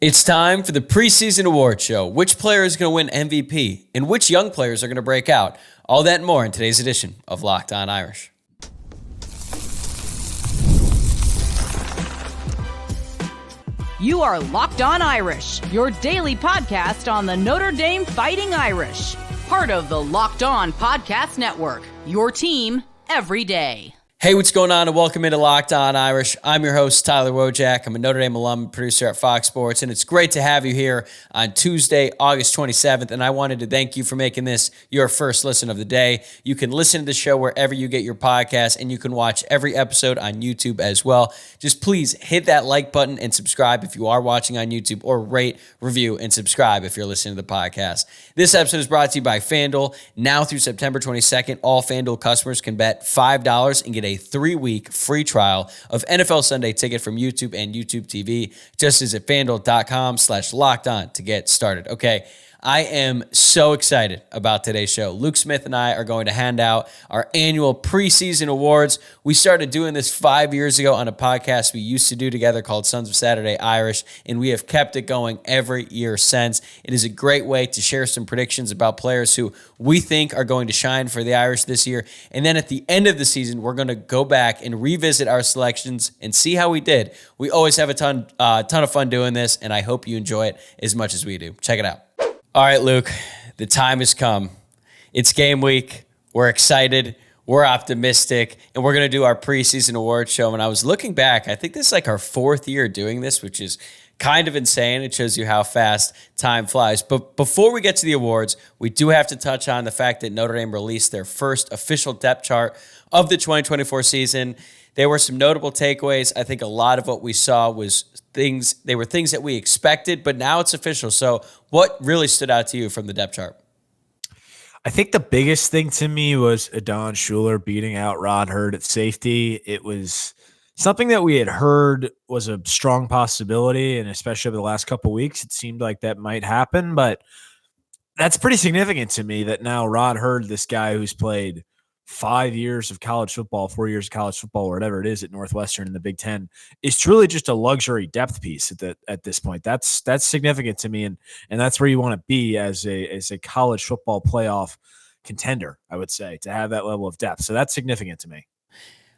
It's time for the preseason award show. Which player is going to win MVP and which young players are going to break out? All that and more in today's edition of Locked On Irish. You are Locked On Irish, your daily podcast on the Notre Dame Fighting Irish. Part of the Locked On Podcast Network, your team every day. Hey, what's going on, and welcome into Locked On Irish. I'm your host, Tyler Wojciak. I'm a Notre Dame alum and producer at Fox Sports, and it's great to have you here on Tuesday, August 27th, and I wanted to thank you for making this your first listen of the day. You can listen to the show wherever you get your podcasts, and you can watch every episode on YouTube as well. Just please hit that like button and subscribe if you are watching on YouTube, or rate, review, and subscribe if you're listening to the podcast. This episode is brought to you by FanDuel. Now through September 22nd, all FanDuel customers can bet $5 and get a 3-week free trial of NFL Sunday Ticket from YouTube and YouTube TV. Just visit FanDuel.com/lockedon to get started. Okay, I am so excited about today's show. Luke Smith and I are going to hand out our annual preseason awards. We started doing this 5 years ago on a podcast we used to do together called Sons of Saturday Irish, and we have kept it going every year since. It is a great way to share some predictions about players who we think are going to shine for the Irish this year. And then at the end of the season, we're going to go back and revisit our selections and see how we did. We always have a ton of fun doing this, and I hope you enjoy it as much as we do. Check it out. All right, Luke, the time has come. It's game week. We're excited. We're optimistic, and we're going to do our preseason award show. And I was looking back, I think this is like our 4th year doing this, which is kind of insane. It shows you how fast time flies. But before we get to the awards, we do have to touch on the fact that Notre Dame released their first official depth chart of the 2024 season. There were some notable takeaways. I think a lot of what we saw was things that we expected, but now it's official. So what really stood out to you from the depth chart? I think the biggest thing to me was Adon Schuler beating out Rod Hurd at safety. It was something that we had heard was a strong possibility, and especially over the last couple of weeks, it seemed like that might happen. But that's pretty significant to me that now Rod Hurd, this guy who's played 5 years of college football, 4 years of college football, or whatever it is at Northwestern in the Big Ten, is truly just a luxury depth piece at this point. That's significant to me, and that's where you want to be as a college football playoff contender, I would say, to have that level of depth. So that's significant to me.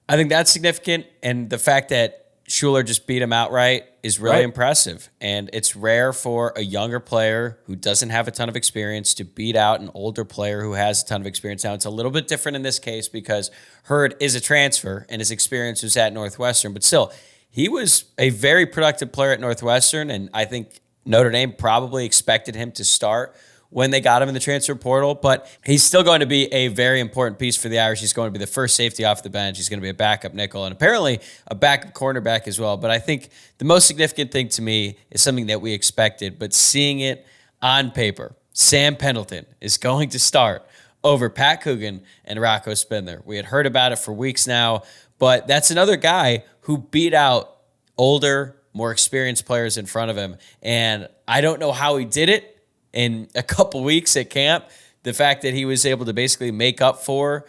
I think that's significant, and the fact that Schuler just beat him outright is really impressive. And it's rare for a younger player who doesn't have a ton of experience to beat out an older player who has a ton of experience. Now, it's a little bit different in this case because Hurd is a transfer and his experience was at Northwestern. But still, he was a very productive player at Northwestern, and I think Notre Dame probably expected him to start when they got him in the transfer portal, but he's still going to be a very important piece for the Irish. He's going to be the first safety off the bench. He's going to be a backup nickel and apparently a backup cornerback as well. But I think the most significant thing to me is something that we expected, but seeing it on paper. Sam Pendleton is going to start over Pat Coogan and Rocco Spindler. We had heard about it for weeks now, but that's another guy who beat out older, more experienced players in front of him. And I don't know how he did it in a couple weeks at camp. The fact that he was able to basically make up for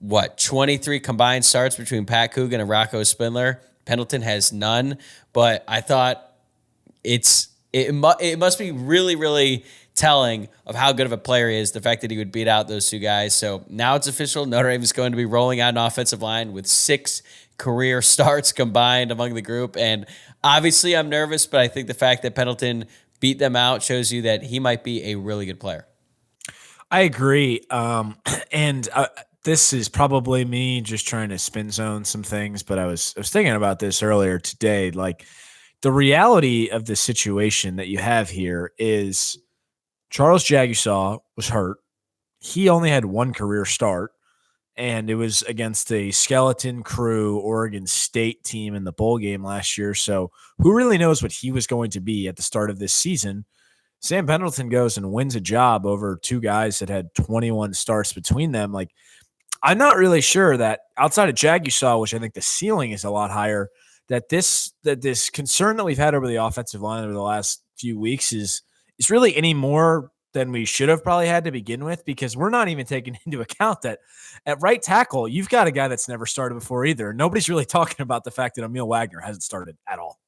23 combined starts between Pat Coogan and Rocco Spindler. Pendleton has none, but I thought it must be really, really telling of how good of a player he is, the fact that he would beat out those two guys. So now it's official. Notre Dame is going to be rolling out an offensive line with 6 career starts combined among the group. And obviously I'm nervous, but I think the fact that Pendleton beat them out shows you that he might be a really good player. I agree. And this is probably me just trying to spin zone some things, but I was thinking about this earlier today. Like, the reality of the situation that you have here is Charles Jagusaw was hurt. He only had 1 career start, and it was against a skeleton crew Oregon State team in the bowl game last year. So who really knows what he was going to be at the start of this season? Sam Pendleton goes and wins a job over 2 guys that had 21 starts between them. Like, I'm not really sure that outside of Jagusaw, which I think the ceiling is a lot higher, that this concern that we've had over the offensive line over the last few weeks is really any more than we should have probably had to begin with, because we're not even taking into account that at right tackle, you've got a guy that's never started before either. Nobody's really talking about the fact that Emil Wagner hasn't started at all.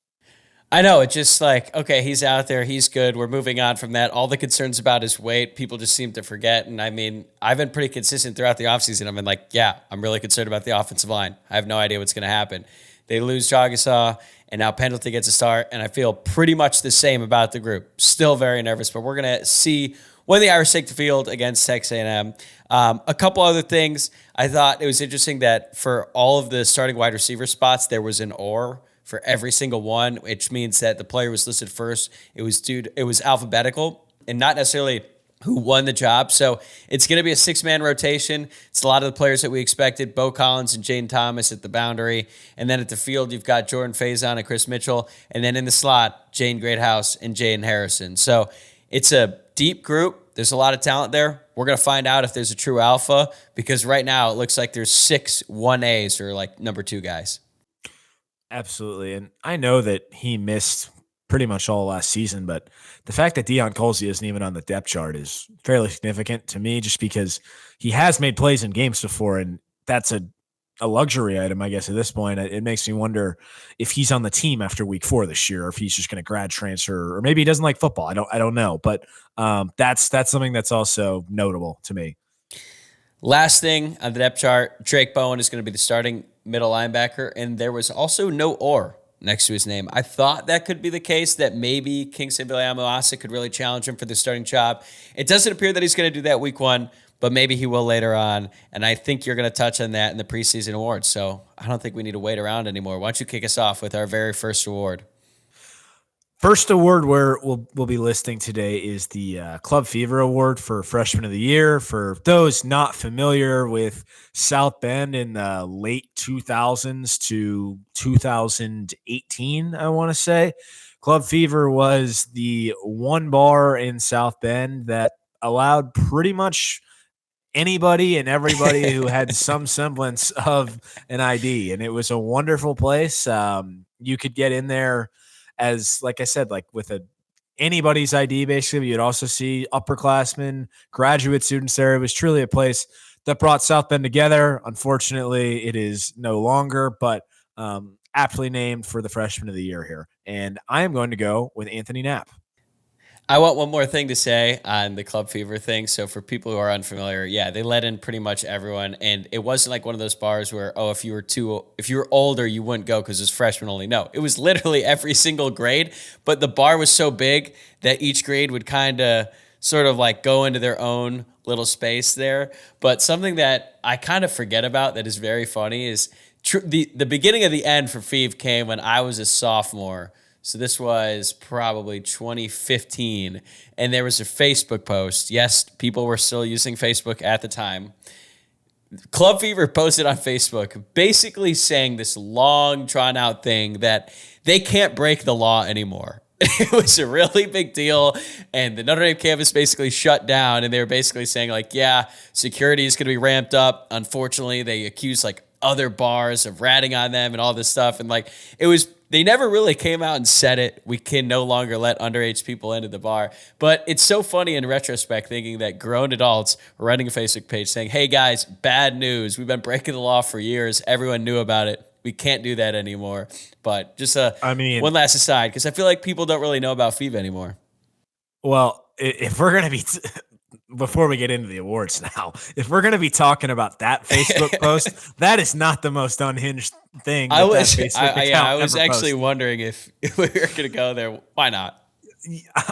I know, it's just like, okay, he's out there, he's good, we're moving on from that. All the concerns about his weight, people just seem to forget. And I mean, I've been pretty consistent throughout the offseason. I've been like, yeah, I'm really concerned about the offensive line. I have no idea what's going to happen. They lose Jagasaw, and now Pendleton gets a start, and I feel pretty much the same about the group. Still very nervous, but we're going to see when the Irish take the field against Texas A&M. A couple other things. I thought it was interesting that for all of the starting wide receiver spots, there was an or for every single one, which means that the player was listed first. It was alphabetical and not necessarily who won the job. So it's going to be a 6-man rotation. It's a lot of the players that we expected, Bo Collins and Jaden Thomas at the boundary. And then at the field, you've got Jordan Faison and Chris Mitchell. And then in the slot, Jane Greathouse and Jaden Harrison. So it's a deep group. There's a lot of talent there. We're going to find out if there's a true alpha, because right now it looks like there's 6 1As or like number 2 guys. Absolutely. And I know that he missed pretty much all last season, but the fact that Deion Colsey isn't even on the depth chart is fairly significant to me, just because he has made plays in games before, and that's a luxury item, I guess, at this point. It makes me wonder if he's on the team after week 4 this year, or if he's just going to grad transfer, or maybe he doesn't like football. I don't know, but that's something that's also notable to me. Last thing on the depth chart, Drake Bowen is going to be the starting middle linebacker, and there was also no or next to his name. I thought that could be the case, that maybe Kingston Biliamu-Asa could really challenge him for the starting job. It doesn't appear that he's going to do that week 1, but maybe he will later on, and I think you're going to touch on that in the preseason awards, so I don't think we need to wait around anymore. Why don't you kick us off with our very first award? First award where we'll be listing today is the Club Fever Award for Freshman of the Year. For those not familiar with South Bend in the late 2000s to 2018, I want to say, Club Fever was the one bar in South Bend that allowed pretty much anybody and everybody who had some semblance of an ID. And it was a wonderful place. You could get in there as, like I said, like with anybody's ID, basically. You'd also see upperclassmen, graduate students there. It was truly a place that brought South Bend together. Unfortunately, it is no longer, but aptly named for the Freshman of the Year here. And I am going to go with Anthony Knapp. I want one more thing to say on the Club Fever thing. So for people who are unfamiliar, yeah, they let in pretty much everyone, and it wasn't like one of those bars where, oh, if you were older, you wouldn't go because it's freshman only. No, it was literally every single grade, but the bar was so big that each grade would kind of sort of like go into their own little space there. But something that I kind of forget about that is very funny is the beginning of the end for Fev came when I was a sophomore. So this was probably 2015, and there was a Facebook post. Yes, people were still using Facebook at the time. Club Fever posted on Facebook basically saying this long, drawn-out thing that they can't break the law anymore. It was a really big deal, and the Notre Dame campus basically shut down, and they were basically saying, like, yeah, security is going to be ramped up. Unfortunately, they accused, like, other bars of ratting on them and all this stuff, and, like, it was... They never really came out and said it. We can no longer let underage people into the bar. But it's so funny in retrospect thinking that grown adults were writing a Facebook page saying, hey, guys, bad news. We've been breaking the law for years. Everyone knew about it. We can't do that anymore. But just one last aside, because I feel like people don't really know about FIVA anymore. Well, if we're going to be before we get into the awards now, if we're going to be talking about that Facebook post, that is not the most unhinged thing. I was actually wondering if we were going to go there. Why not?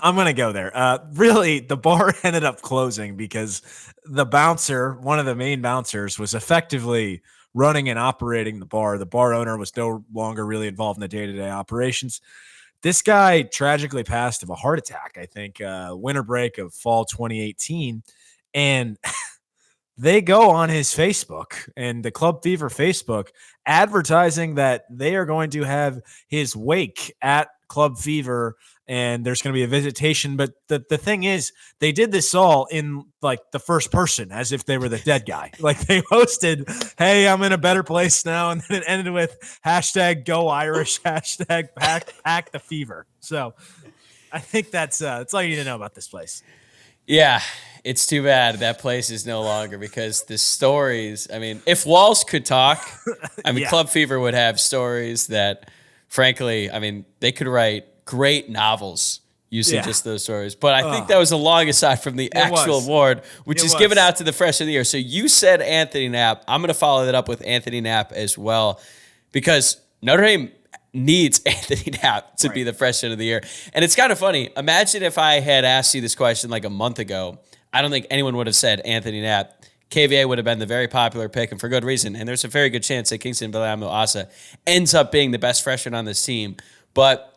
I'm going to go there. Really, the bar ended up closing because the bouncer, one of the main bouncers, was effectively running and operating the bar. The bar owner was no longer really involved in the day-to-day operations. This guy tragically passed of a heart attack, I think, winter break of fall 2018. And they go on his Facebook and the Club Fever Facebook advertising that they are going to have his wake at Club Fever and there's going to be a visitation. But the thing is, they did this all in like the first person as if they were the dead guy. Like they posted, hey, I'm in a better place now. And then it ended with hashtag go Irish, hashtag pack the fever. So I think that's all you need to know about this place. Yeah, it's too bad that place is no longer because the stories, I mean, if Walls could talk, I mean, yeah. Club Fever would have stories that, frankly, I mean, they could write great novels using just those stories. But I think that was a long aside from the actual award, which is given out to the freshman of the year. So you said Anthony Knapp. I'm going to follow that up with Anthony Knapp as well, because Notre Dame needs Anthony Knapp to be the freshman of the year. And it's kind of funny. Imagine if I had asked you this question like a month ago. I don't think anyone would have said Anthony Knapp. KVA would have been the very popular pick, and for good reason. And there's a very good chance that Kingston Bilamo-Asa ends up being the best freshman on this team. But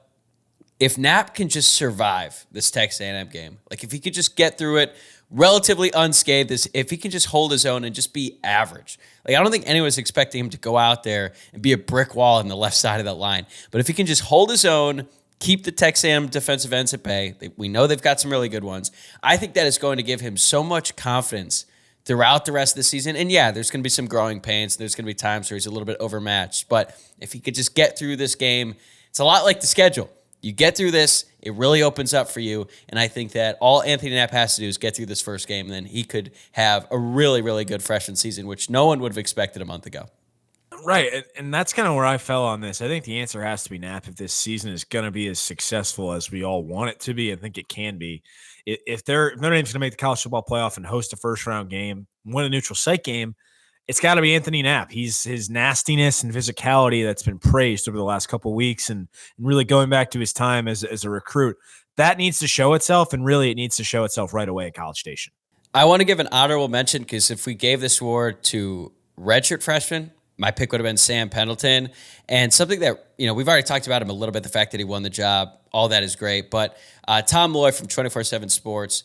if Knapp can just survive this Texas A&M game, like if he could just get through it relatively unscathed, if he can just hold his own and just be average. Like, I don't think anyone's expecting him to go out there and be a brick wall on the left side of that line. But if he can just hold his own, keep the Texas A&M defensive ends at bay, we know they've got some really good ones, I think that is going to give him so much confidence throughout the rest of the season. And yeah, there's going to be some growing pains. There's going to be times where he's a little bit overmatched. But if he could just get through this game, it's a lot like the schedule. You get through this, it really opens up for you. And I think that all Anthony Knapp has to do is get through this first game, and then he could have a really, really good freshman season, which no one would have expected a month ago. Right, and that's kind of where I fell on this. I think the answer has to be Knapp if this season is going to be as successful as we all want it to be. I think it can be. If Notre Dame's going to make the college football playoff and host a first-round game, win a neutral site game, it's got to be Anthony Knapp. His nastiness and physicality that's been praised over the last couple of weeks, and really going back to his time as a recruit, that needs to show itself, and really it needs to show itself right away at College Station. I want to give an honorable mention, because if we gave this award to redshirt freshmen, my pick would have been Sam Pendleton. And something that, we've already talked about him a little bit, the fact that he won the job, all that is great. But Tom Loy from 24/7 Sports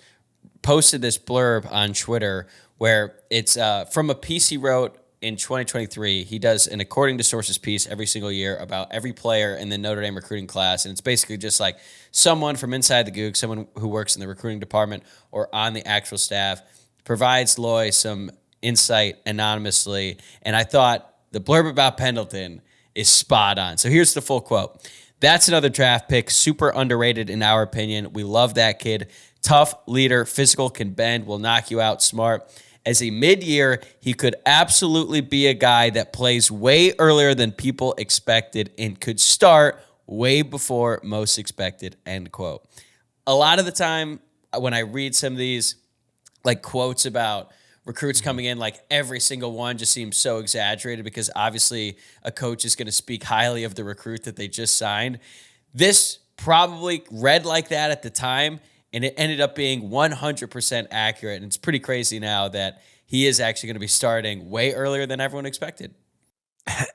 posted this blurb on Twitter where it's from a piece he wrote in 2023. He does an according to sources piece every single year about every player in the Notre Dame recruiting class. And it's basically just like someone from inside the Goog, someone who works in the recruiting department or on the actual staff, provides Loy some insight anonymously. And I thought the blurb about Pendleton is spot on. So here's the full quote. "That's another draft pick, super underrated in our opinion. We love that kid. Tough leader, physical, can bend, will knock you out, smart. As a mid-year, he could absolutely be a guy that plays way earlier than people expected and could start way before most expected," end quote. A lot of the time when I read some of these like quotes about recruits coming in, like every single one just seems so exaggerated, because obviously a coach is going to speak highly of the recruit that they just signed. This probably read like that at the time, and it ended up being 100% accurate. And it's pretty crazy now that he is actually going to be starting way earlier than everyone expected.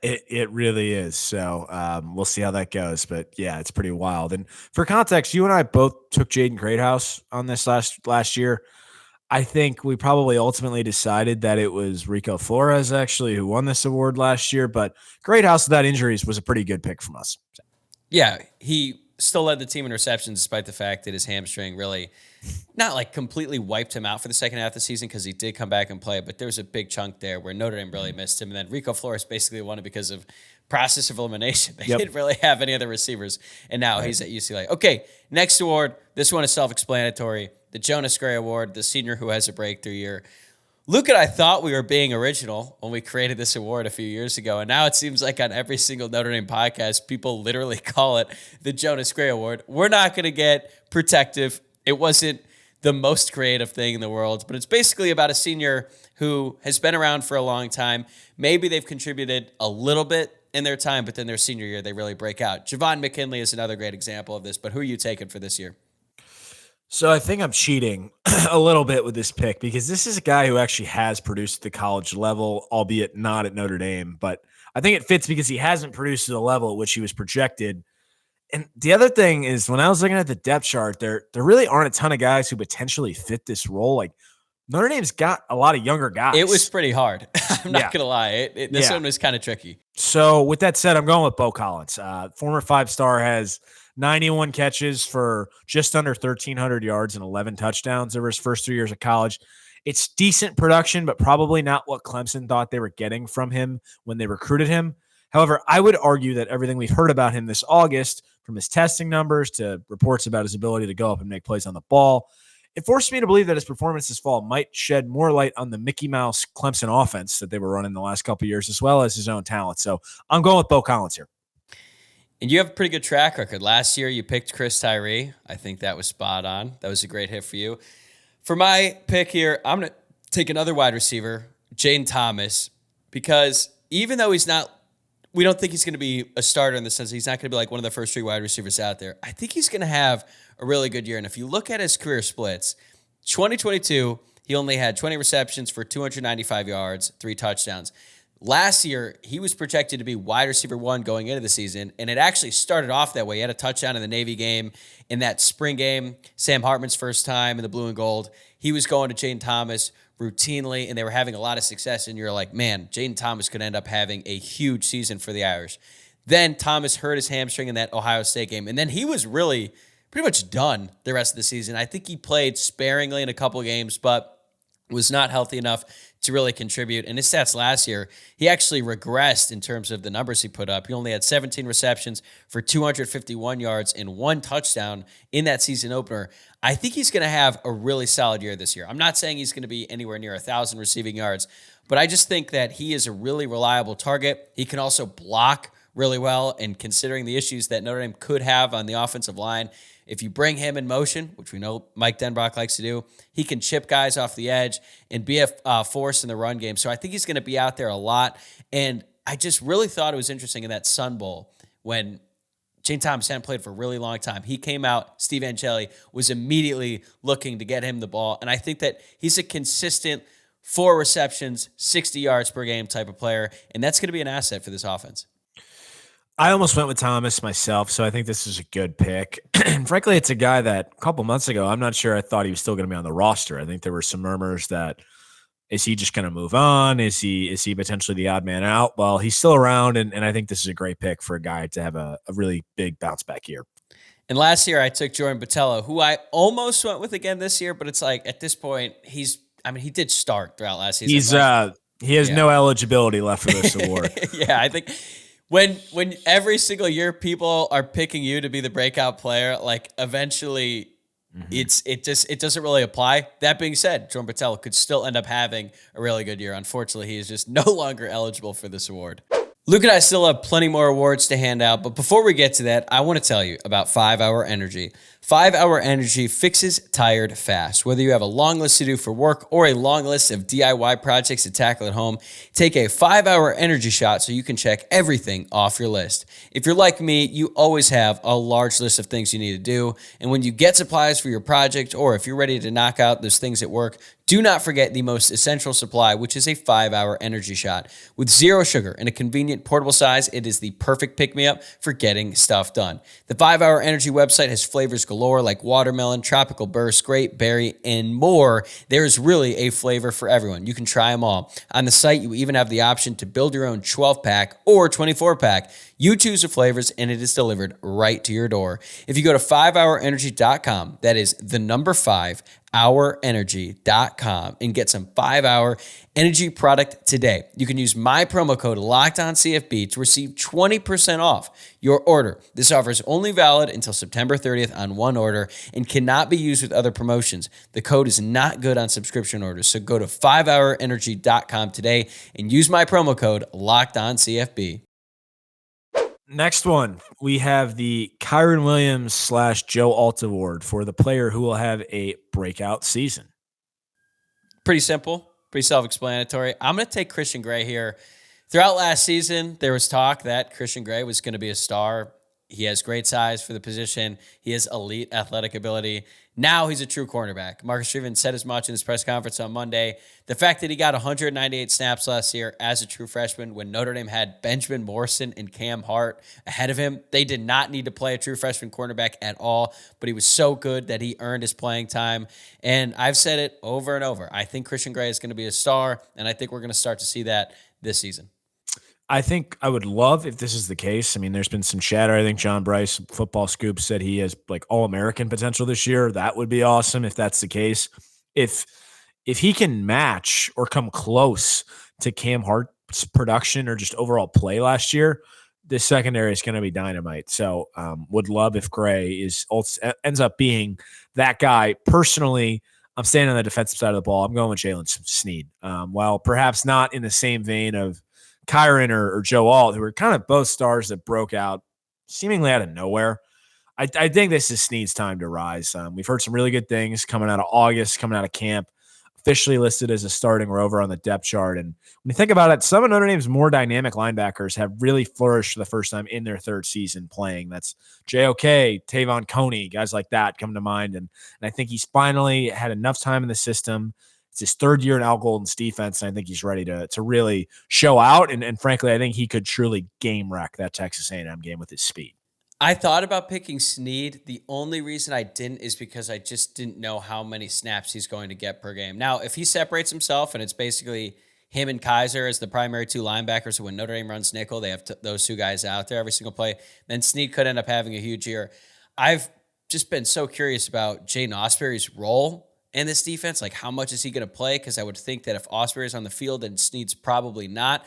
It really is. So we'll see how that goes. But yeah, it's pretty wild. And for context, you and I both took Jaden Greathouse on this last year. I think we probably ultimately decided that it was Rico Flores actually who won this award last year, but Greathouse without injuries was a pretty good pick from us. Yeah, he still led the team in receptions despite the fact that his hamstring really not like completely wiped him out for the second half of the season, because he did come back and play, but there was a big chunk there where Notre Dame really missed him. And then Rico Flores basically won it because of process of elimination. They didn't really have any other receivers, and now he's at UCLA. Okay, next award. This one is self-explanatory. The Jonas Gray Award, the senior who has a breakthrough year. Luke and I thought we were being original when we created this award a few years ago, and now it seems like on every single Notre Dame podcast, people literally call it the Jonas Gray Award. We're not going to get protective. It wasn't the most creative thing in the world, but it's basically about a senior who has been around for a long time. Maybe they've contributed a little bit in their time, but then their senior year, they really break out. Javon McKinley is another great example of this, but who are you taking for this year? So I think I'm cheating a little bit with this pick, because this is a guy who actually has produced at the college level, albeit not at Notre Dame. But I think it fits because he hasn't produced at the level at which he was projected. And the other thing is, when I was looking at the depth chart, there really aren't a ton of guys who potentially fit this role. Like, Notre Dame's got a lot of younger guys. It was pretty hard. I'm not going to lie. This one was kind of tricky. So with that said, I'm going with Bo Collins. Former 5-star, has 91 catches for just under 1,300 yards and 11 touchdowns over his first 3 years of college. It's decent production, but probably not what Clemson thought they were getting from him when they recruited him. However, I would argue that everything we've heard about him this August, from his testing numbers to reports about his ability to go up and make plays on the ball, it forced me to believe that his performance this fall might shed more light on the Mickey Mouse Clemson offense that they were running the last couple of years, as well as his own talent. So I'm going with Bo Collins here. And you have a pretty good track record. Last year, you picked Chris Tyree. I think that was spot on. That was a great hit for you. For my pick here, I'm going to take another wide receiver, Jaden Thomas, because even though we don't think he's going to be a starter in the sense that he's not going to be like one of the first 3 wide receivers out there. I think he's going to have a really good year. And if you look at his career splits, 2022, he only had 20 receptions for 295 yards, 3 touchdowns. Last year, he was projected to be wide receiver 1 going into the season, and it actually started off that way. He had a touchdown in the Navy game. In that spring game, Sam Hartman's first time in the blue and gold, he was going to Jaden Thomas routinely, and they were having a lot of success, and you're like, man, Jaden Thomas could end up having a huge season for the Irish. Then Thomas hurt his hamstring in that Ohio State game, and then he was really pretty much done the rest of the season. I think he played sparingly in a couple of games, but was not healthy enough to really contribute. And his stats last year, he actually regressed in terms of the numbers he put up. He only had 17 receptions for 251 yards and 1 touchdown in that season opener. I think he's going to have a really solid year this year. I'm not saying he's going to be anywhere near 1,000 receiving yards, but I just think that he is a really reliable target. He can also block really well, and considering the issues that Notre Dame could have on the offensive line, if you bring him in motion, which we know Mike Denbrock likes to do, he can chip guys off the edge and be a force in the run game. So I think he's going to be out there a lot. And I just really thought it was interesting in that Sun Bowl when Jaden Thomas hadn't played for a really long time. He came out, Steve Angeli was immediately looking to get him the ball. And I think that he's a consistent 4 receptions, 60 yards per game type of player. And that's going to be an asset for this offense. I almost went with Thomas myself, so I think this is a good pick. And frankly, it's a guy that a couple months ago, I'm not sure I thought he was still going to be on the roster. I think there were some murmurs that, is he just going to move on? Is he potentially the odd man out? Well, he's still around, and I think this is a great pick for a guy to have a really big bounce back year. And last year, I took Jordan Botelho, who I almost went with again this year, but it's like at this point, he did start throughout last season. He has no eligibility left for this award. Yeah, I think when every single year people are picking you to be the breakout player, like eventually it doesn't really apply. That being said, Jordan Botelho could still end up having a really good year. Unfortunately, he is just no longer eligible for this award. Luke and I still have plenty more awards to hand out, but before we get to that, I want to tell you about 5 Hour Energy. 5 Hour Energy fixes tired fast. Whether you have a long list to do for work or a long list of DIY projects to tackle at home, take a 5 Hour Energy shot so you can check everything off your list. If you're like me, you always have a large list of things you need to do, and when you get supplies for your project, or if you're ready to knock out those things at work, do not forget the most essential supply, which is a 5 Hour Energy shot. With 0 sugar and a convenient portable size, it is the perfect pick-me-up for getting stuff done. The 5 Hour Energy website has flavors galore like watermelon, tropical burst, grape, berry, and more. There's really a flavor for everyone. You can try them all. On the site, you even have the option to build your own 12-pack or 24-pack. You choose the flavors, and it is delivered right to your door. If you go to 5hourenergy.com, that is the number 5, hourenergy.com, and get some 5 Hour Energy product today. You can use my promo code LOCKEDONCFB to receive 20% off your order. This offer is only valid until September 30th on one order and cannot be used with other promotions. The code is not good on subscription orders, so go to 5hourenergy.com today and use my promo code LOCKEDONCFB. Next one, we have the Kyron Williams / Joe Alt Award for the player who will have a breakout season. Pretty simple, pretty self-explanatory. I'm going to take Christian Gray here. Throughout last season, there was talk that Christian Gray was going to be a star. He has great size for the position. He has elite athletic ability. Now he's a true cornerback. Marcus Shrevin said as much in his press conference on Monday. The fact that he got 198 snaps last year as a true freshman when Notre Dame had Benjamin Morrison and Cam Hart ahead of him, they did not need to play a true freshman cornerback at all, but he was so good that he earned his playing time. And I've said it over and over. I think Christian Gray is going to be a star, and I think we're going to start to see that this season. I think I would love if this is the case. I mean, there's been some chatter. I think John Bryce, Football Scoop, said he has like All-American potential this year. That would be awesome if that's the case. If he can match or come close to Cam Hart's production or just overall play last year, this secondary is going to be dynamite. So would love if Gray ends up being that guy. Personally, I'm staying on the defensive side of the ball. I'm going with Jalen Sneed. While perhaps not in the same vein of Kyron or Joe Alt, who were kind of both stars that broke out seemingly out of nowhere. I think this is Snead's time to rise. We've heard some really good things coming out of August, coming out of camp, officially listed as a starting rover on the depth chart. And when you think about it, some of Notre Dame's more dynamic linebackers have really flourished for the first time in their third season playing. That's JOK, Tavon Coney, guys like that come to mind. And I think he's finally had enough time in the system. It's his third year in Al Golden's defense, and I think he's ready to really show out. And frankly, I think he could truly game wreck that Texas A&M game with his speed. I thought about picking Snead. The only reason I didn't is because I just didn't know how many snaps he's going to get per game. Now, if he separates himself and it's basically him and Kaiser as the primary two linebackers, so when Notre Dame runs nickel, they have those two guys out there every single play, then Snead could end up having a huge year. I've just been so curious about Jaden Osbury's role in this defense. Like, how much is he going to play? Because I would think that if Osbury's on the field, then Snead's probably not.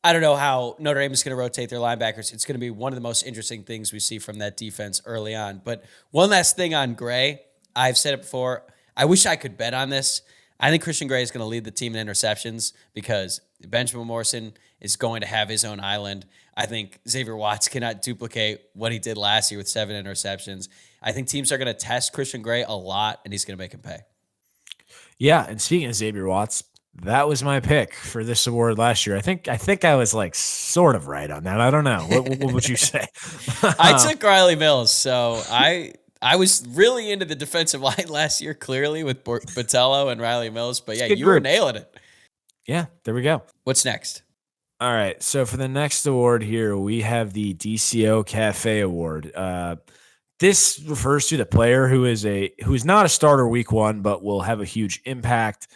I don't know how Notre Dame is going to rotate their linebackers. It's going to be one of the most interesting things we see from that defense early on. But one last thing on Gray. I've said it before. I wish I could bet on this. I think Christian Gray is going to lead the team in interceptions because Benjamin Morrison is going to have his own island. I think Xavier Watts cannot duplicate what he did last year with 7 interceptions. I think teams are going to test Christian Gray a lot, and he's going to make him pay. Yeah, and speaking of Xavier Watts, that was my pick for this award last year. I think I was like sort of right on that. I don't know. What would you say? I took Riley Mills, so I was really into the defensive line last year, clearly with Botello and Riley Mills. But yeah, you were nailing it. Yeah, there we go. What's next? All right, so for the next award here, we have the DCO Cafe Award. This refers to the player who's not a starter week 1, but will have a huge impact.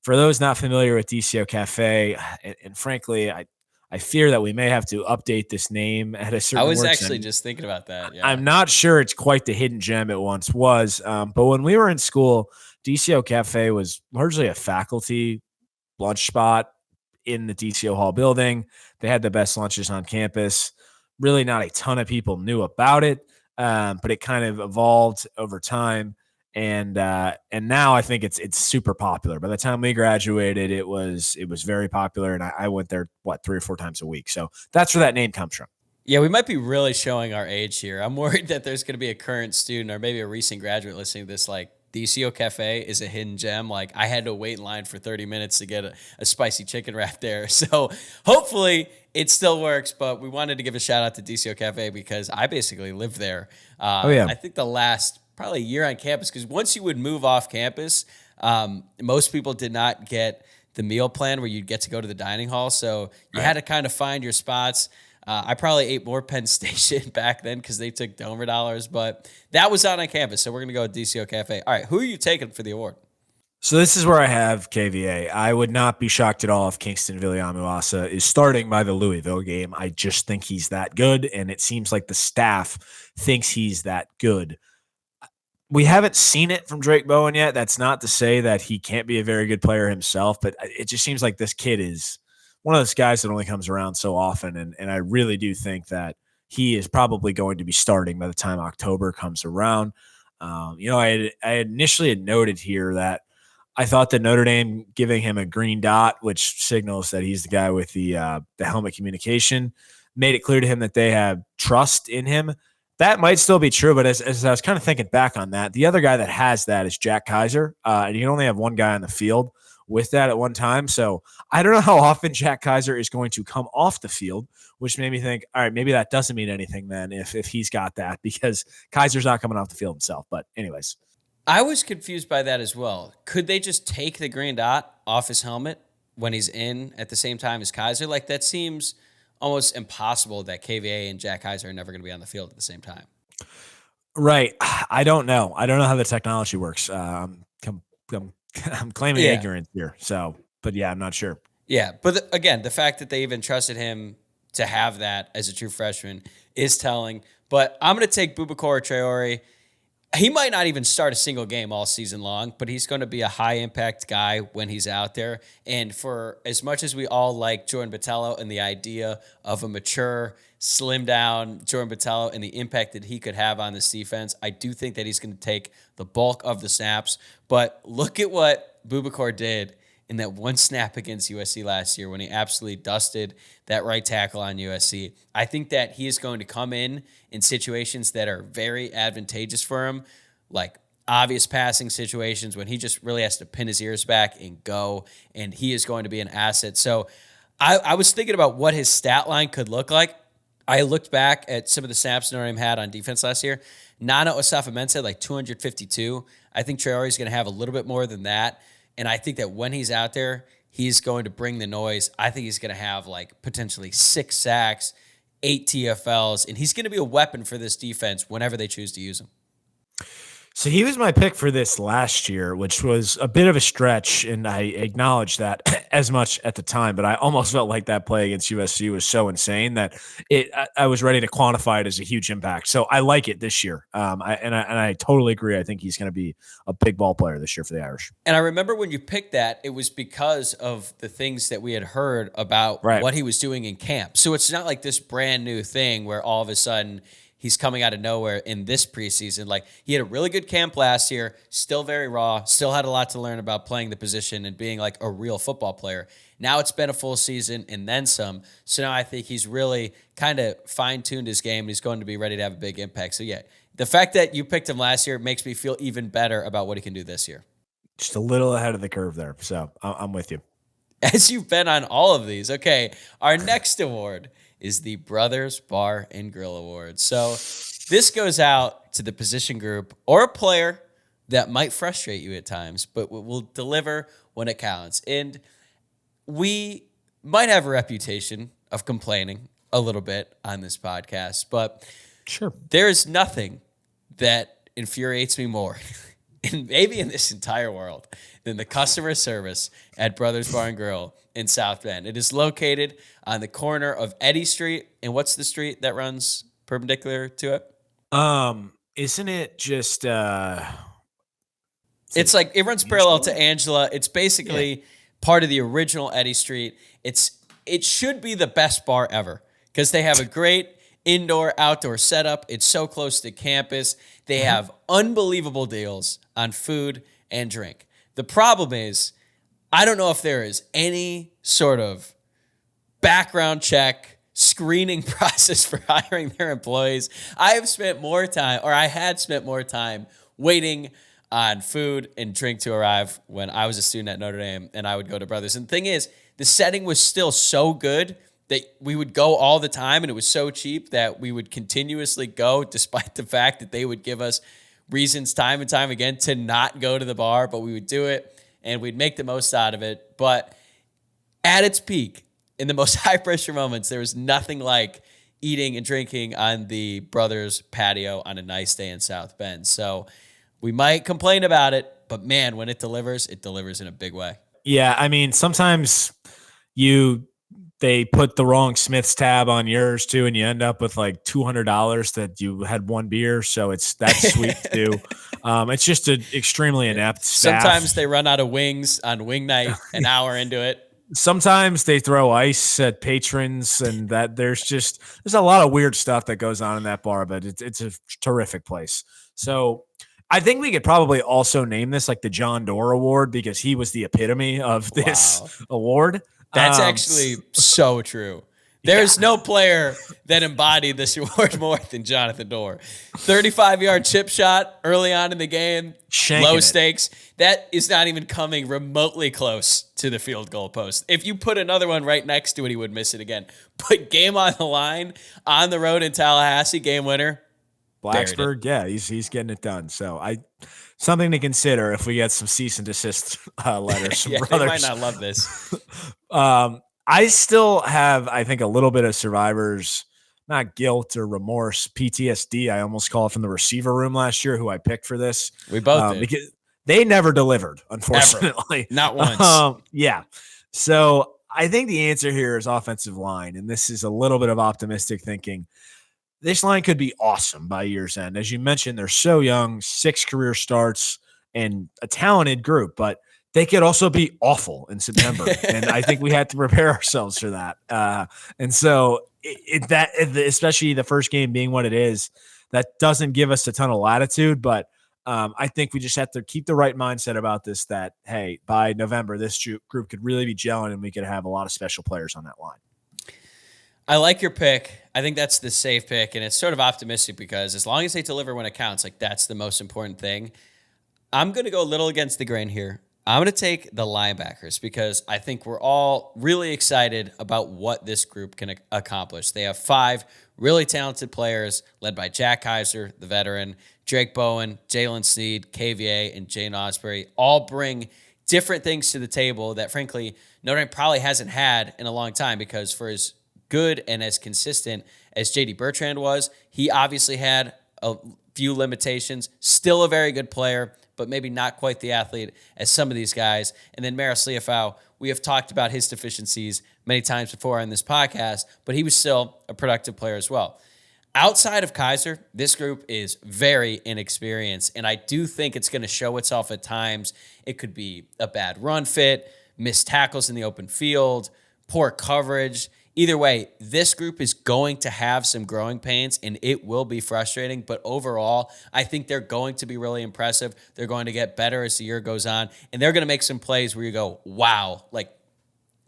For those not familiar with DCO Cafe, and frankly, I fear that we may have to update this name at a certain I was actually just thinking about that. Yeah. I'm not sure it's quite the hidden gem it once was. But when we were in school, DCO Cafe was largely a faculty lunch spot in the DCO Hall building. They had the best lunches on campus. Really not a ton of people knew about it, but it kind of evolved over time. And now I think it's super popular. By the time we graduated, it was very popular, and I went there 3 or 4 times a week. So that's where that name comes from. Yeah, we might be really showing our age here. I'm worried that there's going to be a current student or maybe a recent graduate listening to this like, DCO Cafe is a hidden gem. Like, I had to wait in line for 30 minutes to get a spicy chicken wrap there. So hopefully it still works, but we wanted to give a shout out to DCO Cafe because I basically lived there. I think the last probably a year on campus, because once you would move off campus, most people did not get the meal plan where you'd get to go to the dining hall. So you had to kind of find your spots. I probably ate more Penn Station back then because they took Domer dollars, but that was out on campus. So we're going to go with DCO Cafe. All right, who are you taking for the award? So this is where I have KVA. I would not be shocked at all if Kingston Viliamuasa is starting by the Louisville game. I just think he's that good, and it seems like the staff thinks he's that good. We haven't seen it from Drake Bowen yet. That's not to say that he can't be a very good player himself, but it just seems like this kid is one of those guys that only comes around so often, and I really do think that he is probably going to be starting by the time October comes around. I initially had noted here that I thought that Notre Dame giving him a green dot, which signals that he's the guy with the helmet communication, made it clear to him that they have trust in him. That might still be true, but as I was kind of thinking back on that, the other guy that has that is Jack Kaiser, and you can only have one guy on the field with that at one time. So I don't know how often Jack Kaiser is going to come off the field, which made me think, all right, maybe that doesn't mean anything then if he's got that, because Kaiser's not coming off the field himself. But anyways. I was confused by that as well. Could they just take the green dot off his helmet when he's in at the same time as Kaiser? Like, that seems almost impossible that KVA and Jack Kaiser are never going to be on the field at the same time. Right. I don't know. I don't know how the technology works. I'm claiming ignorance here. So, but yeah, I'm not sure. Yeah. But again, the fact that they even trusted him to have that as a true freshman is telling. But I'm going to take Boubacar Traore. He might not even start a single game all season long, but he's going to be a high-impact guy when he's out there. And for as much as we all like Jordan Botello and the idea of a mature, slim-down Jordan Botello and the impact that he could have on this defense, I do think that he's going to take the bulk of the snaps. But look at what Boubacar did in that one snap against USC last year when he absolutely dusted that right tackle on USC. I think that he is going to come in situations that are very advantageous for him, like obvious passing situations when he just really has to pin his ears back and go, and he is going to be an asset. So I was thinking about what his stat line could look like. I looked back at some of the snaps Notre Dame had on defense last year. Nana Osafo-Mensah, like 252. I think Traore is going to have a little bit more than that. And I think that when he's out there, he's going to bring the noise. I think he's going to have like potentially 6 sacks, 8 TFLs, and he's going to be a weapon for this defense whenever they choose to use him. So he was my pick for this last year, which was a bit of a stretch, and I acknowledged that as much at the time, but I almost felt like that play against USC was so insane that I was ready to quantify it as a huge impact. So I like it this year. I totally agree. I think he's going to be a big ball player this year for the Irish. And I remember when you picked that, it was because of the things that we had heard about what he was doing in camp. So it's not like this brand new thing where all of a sudden he's coming out of nowhere in this preseason. Like, he had a really good camp last year, still very raw, still had a lot to learn about playing the position and being like a real football player. Now it's been a full season and then some. So now I think he's really kind of fine-tuned his game and he's going to be ready to have a big impact. So yeah, the fact that you picked him last year makes me feel even better about what he can do this year. Just a little ahead of the curve there. So I'm with you. As you've been on all of these. Okay, our next award is the Brothers Bar and Grill Award. So this goes out to the position group or a player that might frustrate you at times, but will deliver when it counts. And we might have a reputation of complaining a little bit on this podcast, but sure, there is nothing that infuriates me more, and maybe in this entire world, than the customer service at Brothers Bar and Grill in South Bend. It is located on the corner of Eddy Street, and what's the street that runs perpendicular to it? Isn't it just it's like it runs parallel to Angela. It's basically part of the original Eddy Street. It should be the best bar ever because they have a great indoor outdoor setup. It's so close to campus. They have unbelievable deals on food and drink. The problem is, I don't know if there is any sort of background check screening process for hiring their employees. I had spent more time waiting on food and drink to arrive when I was a student at Notre Dame and I would go to Brothers. And the thing is, the setting was still so good that we would go all the time, and it was so cheap that we would continuously go despite the fact that they would give us reasons time and time again to not go to the bar, but we would do it and we'd make the most out of it. But at its peak, in the most high-pressure moments, there was nothing like eating and drinking on the Brothers patio on a nice day in South Bend. So we might complain about it, but man, when it delivers in a big way. Yeah, I mean, sometimes they put the wrong Smith's tab on yours too, and you end up with like $200 that you had one beer. So that's sweet too. It's just an extremly inept staff. Sometimes they run out of wings on wing night an hour into it. Sometimes they throw ice at patrons, and that there's a lot of weird stuff that goes on in that bar, but it's a terrific place. So I think we could probably also name this like the John Doerr Award because he was the epitome of this award. That's actually so true. There's no player that embodied this award more than Jonathan Doerr. 35-yard chip shot early on in the game, low stakes. That is not even coming remotely close to the field goal post. If you put another one right next to it, he would miss it again. Put game on the line, on the road in Tallahassee, game winner. Blacksburg, yeah, he's getting it done. So something to consider if we get some cease and desist letters from Brothers. They might not love this. I still have, I think, a little bit of survivor's, not guilt or remorse, PTSD, I almost call it, from the receiver room last year, who I picked for this. We both did. Because they never delivered, unfortunately. Ever. Not once. Yeah. So I think the answer here is offensive line, and this is a little bit of optimistic thinking. This line could be awesome by year's end. As you mentioned, they're so young, 6 career starts, and a talented group, but they could also be awful in September. And I think we had to prepare ourselves for that. And so especially the first game being what it is, that doesn't give us a ton of latitude, but I think we just have to keep the right mindset about this, that, hey, by November, this group could really be gelling and we could have a lot of special players on that line. I like your pick. I think that's the safe pick, and it's sort of optimistic because as long as they deliver when it counts, like that's the most important thing. I'm going to go a little against the grain here. I'm going to take the linebackers because I think we're all really excited about what this group can accomplish. They have 5 really talented players led by Jack Kaiser, the veteran, Drake Bowen, Jalen Sneed, KVA, and Jane Osbury. All bring different things to the table that, frankly, Notre Dame probably hasn't had in a long time because for as good and as consistent as J.D. Bertrand was, he obviously had a few limitations, still a very good player, but maybe not quite the athlete as some of these guys. And then Maris Liufau, we have talked about his deficiencies many times before on this podcast, but he was still a productive player as well. Outside of Kaiser, this group is very inexperienced, and I do think it's going to show itself at times. It could be a bad run fit, missed tackles in the open field, poor coverage. Either way, this group is going to have some growing pains, and it will be frustrating. But overall, I think they're going to be really impressive. They're going to get better as the year goes on, and they're going to make some plays where you go, wow, like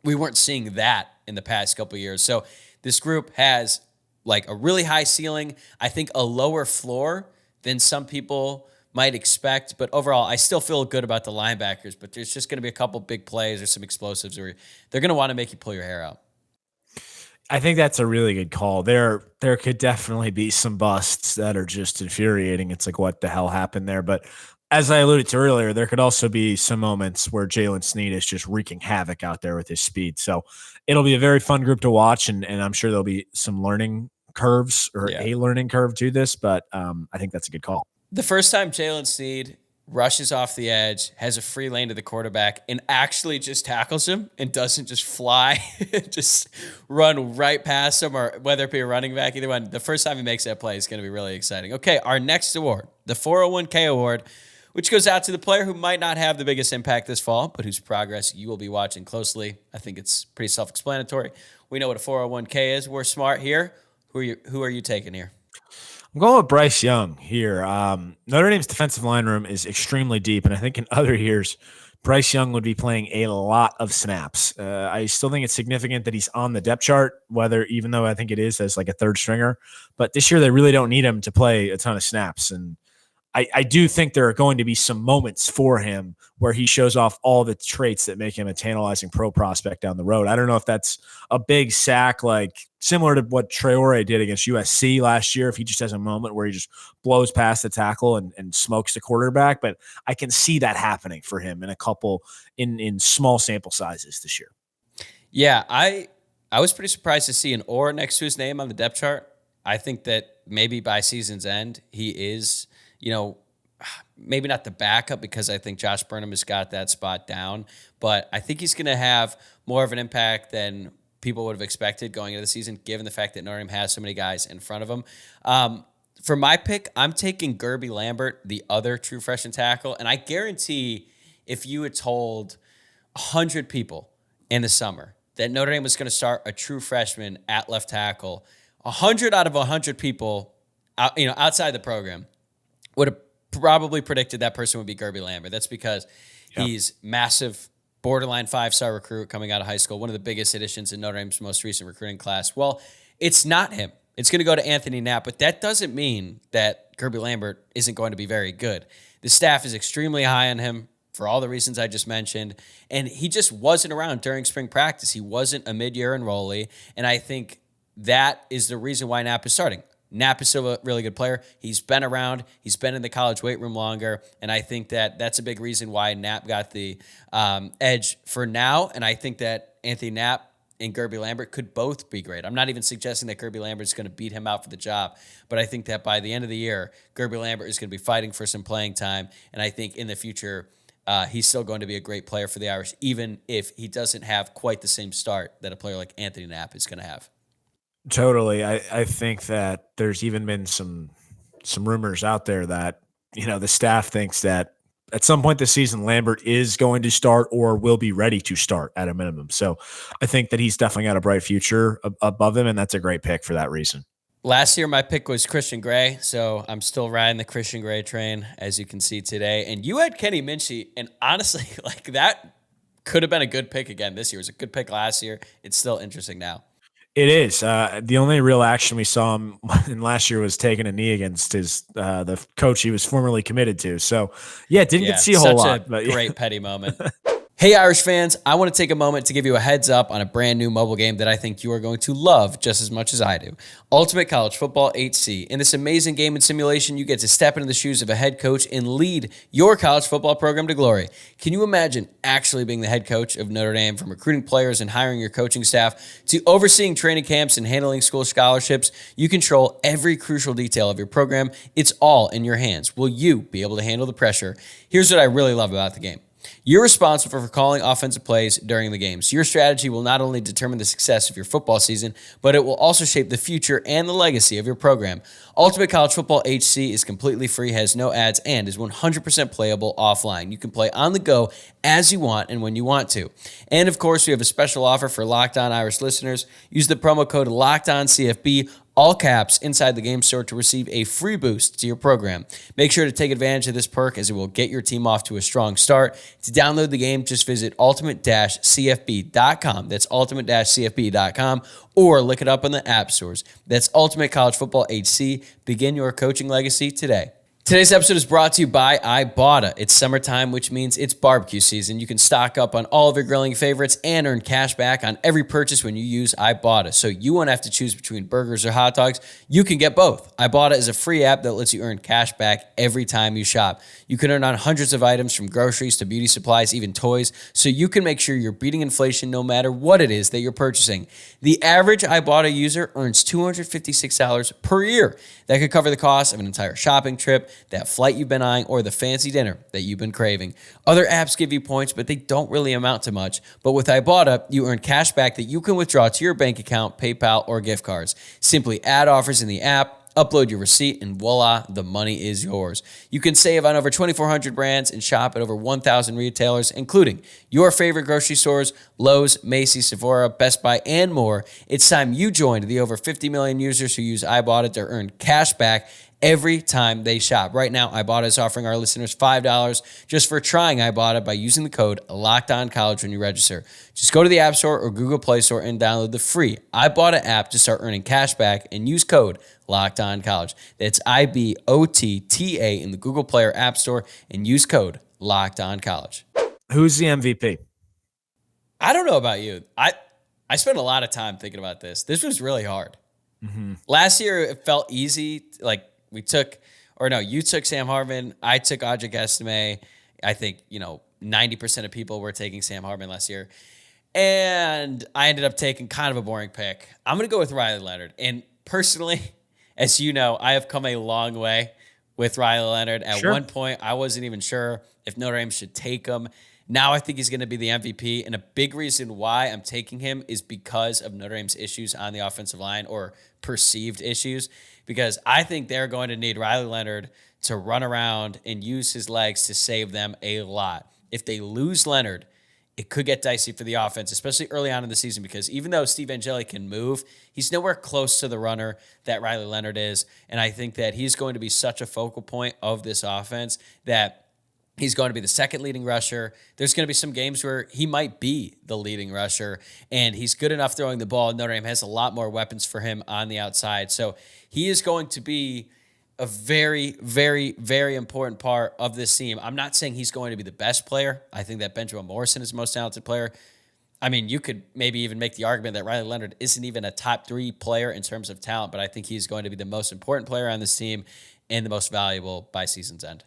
we weren't seeing that in the past couple of years. So this group has like a really high ceiling, I think a lower floor than some people might expect. But overall, I still feel good about the linebackers, but there's just going to be a couple big plays or some explosives where they're going to want to make you pull your hair out. I think that's a really good call. There could definitely be some busts that are just infuriating. It's like, what the hell happened there? But as I alluded to earlier, there could also be some moments where Jalen Sneed is just wreaking havoc out there with his speed. So it'll be a very fun group to watch, and I'm sure there'll be some learning curves or a learning curve to this, but I think that's a good call. The first time Jalen Sneed rushes off the edge, has a free lane to the quarterback, and actually just tackles him and doesn't just fly, just run right past him, or whether it be a running back, either one. The first time he makes that play is going to be really exciting. Okay, our next award, the 401k award, which goes out to the player who might not have the biggest impact this fall, but whose progress you will be watching closely. I think it's pretty self-explanatory. We know what a 401k is. We're smart here. Who are you taking here? I'm going with Bryce Young here. Notre Dame's defensive line room is extremely deep, and I think in other years, Bryce Young would be playing a lot of snaps. I still think it's significant that he's on the depth chart, even though I think it is as like a third stringer. But this year, they really don't need him to play a ton of snaps. And I do think there are going to be some moments for him where he shows off all the traits that make him a tantalizing pro prospect down the road. I don't know if that's a big sack, like similar to what Traore did against USC last year, if he just has a moment where he just blows past the tackle and smokes the quarterback. But I can see that happening for him in a couple in small sample sizes this year. Yeah, I was pretty surprised to see an or next to his name on the depth chart. I think that maybe by season's end, he is – maybe not the backup because I think Josh Burnham has got that spot down, but I think he's going to have more of an impact than people would have expected going into the season, given the fact that Notre Dame has so many guys in front of him. For my pick, I'm taking Gerby Lambert, the other true freshman tackle, and I guarantee if you had told 100 people in the summer that Notre Dame was going to start a true freshman at left tackle, 100 out of 100 people outside the program would have probably predicted that person would be Gerby Lambert. That's because he's massive, borderline 5-star recruit coming out of high school, one of the biggest additions in Notre Dame's most recent recruiting class. Well, it's not him. It's going to go to Anthony Knapp, but that doesn't mean that Gerby Lambert isn't going to be very good. The staff is extremely high on him for all the reasons I just mentioned, and he just wasn't around during spring practice. He wasn't a mid-year enrollee, and I think that is the reason why Knapp is starting. Knapp is still a really good player. He's been around. He's been in the college weight room longer, and I think that that's a big reason why Knapp got the edge for now, and I think that Anthony Knapp and Gerby Lambert could both be great. I'm not even suggesting that Gerby Lambert is going to beat him out for the job, but I think that by the end of the year, Gerby Lambert is going to be fighting for some playing time, and I think in the future, he's still going to be a great player for the Irish, even if he doesn't have quite the same start that a player like Anthony Knapp is going to have. Totally. I think that there's even been some rumors out there that, the staff thinks that at some point this season, Lambert is going to start or will be ready to start at a minimum. So I think that he's definitely got a bright future above him, and that's a great pick for that reason. Last year, my pick was Christian Gray, so I'm still riding the Christian Gray train, as you can see today. And you had Kenny Minchie, and honestly, like that could have been a good pick again this year. It was a good pick last year. It's still interesting now. It is. The only real action we saw him in last year was taking a knee against the coach he was formerly committed to. So, didn't get to see a whole lot. But great petty moment. Hey, Irish fans, I want to take a moment to give you a heads up on a brand new mobile game that I think you are going to love just as much as I do. Ultimate College Football HC. In this amazing game and simulation, you get to step into the shoes of a head coach and lead your college football program to glory. Can you imagine actually being the head coach of Notre Dame, from recruiting players and hiring your coaching staff to overseeing training camps and handling school scholarships? You control every crucial detail of your program. It's all in your hands. Will you be able to handle the pressure? Here's what I really love about the game. You're responsible for calling offensive plays during the games. Your strategy will not only determine the success of your football season, but it will also shape the future and the legacy of your program. Ultimate College Football HC is completely free, has no ads, and is 100% playable offline. You can play on the go as you want and when you want to. And of course, we have a special offer for Locked On Irish listeners. Use the promo code LOCKEDONCFB, all caps, inside the game store to receive a free boost to your program. Make sure to take advantage of this perk, as it will get your team off to a strong start. To download the game, just visit ultimate-cfb.com. That's ultimate-cfb.com, or look it up on the app stores. That's Ultimate College Football HC. Begin your coaching legacy today. Today's episode is brought to you by Ibotta. It's summertime, which means it's barbecue season. You can stock up on all of your grilling favorites and earn cash back on every purchase when you use Ibotta. So you won't have to choose between burgers or hot dogs. You can get both. Ibotta is a free app that lets you earn cash back every time you shop. You can earn on hundreds of items, from groceries to beauty supplies, even toys, so you can make sure you're beating inflation no matter what it is that you're purchasing. The average Ibotta user earns $256 per year. That could cover the cost of an entire shopping trip, that flight you've been eyeing, or the fancy dinner that you've been craving. Other apps give you points, but they don't really amount to much. But with Ibotta, you earn cash back that you can withdraw to your bank account, PayPal, or gift cards. Simply add offers in the app, upload your receipt, and voila, the money is yours. You can save on over 2,400 brands and shop at over 1,000 retailers, including your favorite grocery stores, Lowe's, Macy's, Sephora, Best Buy, and more. It's time you joined the over 50 million users who use Ibotta to earn cash back every time they shop. Right now, Ibotta is offering our listeners $5 just for trying Ibotta by using the code LOCKEDONCOLLEGE when you register. Just go to the App Store or Google Play Store and download the free Ibotta app to start earning cash back, and use code LOCKEDONCOLLEGE. That's IBOTTA in the Google Play or App Store, and use code LOCKEDONCOLLEGE. Who's the MVP? I don't know about you. I spent a lot of time thinking about this. This was really hard. Last year, it felt easy. Like, you took Sam Hartman. I took Wojciak Estime. I think, 90% of people were taking Sam Hartman last year. And I ended up taking kind of a boring pick. I'm going to go with Riley Leonard. And personally, as you know, I have come a long way with Riley Leonard. At one point, I wasn't even sure if Notre Dame should take him. Now I think he's going to be the MVP. And a big reason why I'm taking him is because of Notre Dame's issues on the offensive line, or perceived issues, because I think they're going to need Riley Leonard to run around and use his legs to save them a lot. If they lose Leonard, it could get dicey for the offense, especially early on in the season, because even though Steve Angeli can move, he's nowhere close to the runner that Riley Leonard is. And I think that he's going to be such a focal point of this offense that he's going to be the second leading rusher. There's going to be some games where he might be the leading rusher, and he's good enough throwing the ball. Notre Dame has a lot more weapons for him on the outside. So he is going to be a very, very, very important part of this team. I'm not saying he's going to be the best player. I think that Benjamin Morrison is the most talented player. I mean, you could maybe even make the argument that Riley Leonard isn't even a top 3 player in terms of talent, but I think he's going to be the most important player on this team and the most valuable by season's end.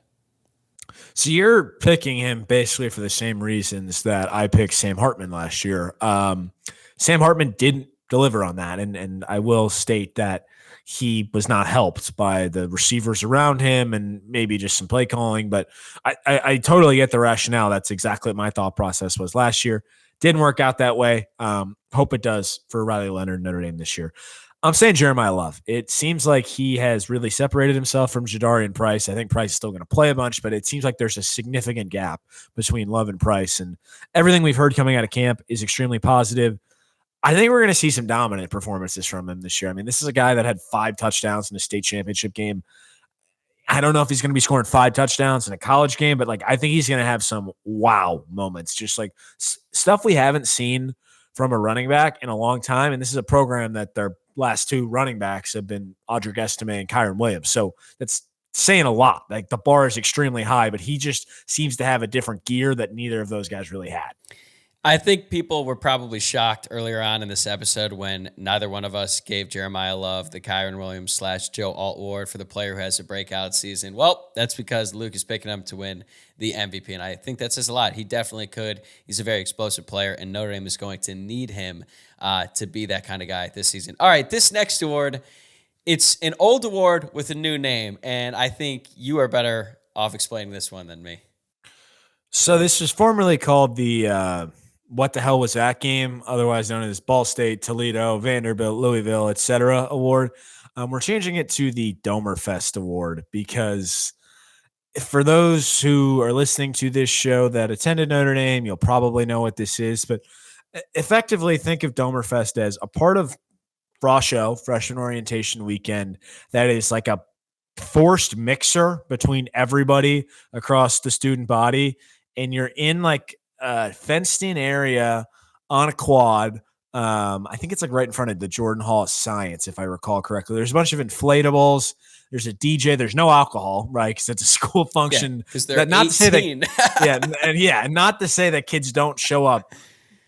So you're picking him basically for the same reasons that I picked Sam Hartman last year. Sam Hartman didn't deliver on that, and I will state that he was not helped by the receivers around him and maybe just some play calling. But I totally get the rationale. That's exactly what my thought process was last year. Didn't work out that way. Hope it does for Riley Leonard, Notre Dame this year. I'm saying Jeremiah Love. It seems like he has really separated himself from Jadarian Price. I think Price is still going to play a bunch, but it seems like there's a significant gap between Love and Price. And everything we've heard coming out of camp is extremely positive. I think we're going to see some dominant performances from him this year. I mean, this is a guy that had 5 touchdowns in a state championship game. I don't know if he's going to be scoring 5 touchdowns in a college game, but like I think he's going to have some wow moments, just like stuff we haven't seen from a running back in a long time. And this is a program that their last 2 running backs have been Audric Estime and Kyron Williams. So that's saying a lot. Like the bar is extremely high, but he just seems to have a different gear that neither of those guys really had. I think people were probably shocked earlier on in this episode when neither one of us gave Jeremiah Love the Kyron Williams / Joe Alt Award for the player who has a breakout season. Well, that's because Luke is picking him to win the MVP, and I think that says a lot. He definitely could. He's a very explosive player, and Notre Dame is going to need him to be that kind of guy this season. All right, this next award, it's an old award with a new name, and I think you are better off explaining this one than me. So this was formerly called the What the Hell Was That Game, otherwise known as Ball State, Toledo, Vanderbilt, Louisville, etc. award. We're changing it to the Domerfest award because for those who are listening to this show that attended Notre Dame, you'll probably know what this is, but effectively think of Domerfest as a part of Froshow, freshman orientation weekend, that is like a forced mixer between everybody across the student body, and you're in like a fenced-in area on a quad. I think it's like right in front of the Jordan Hall of Science, if I recall correctly. There's a bunch of inflatables. There's a DJ. There's no alcohol, right? Because it's a school function. Because they're not 18. To say that, not to say that kids don't show up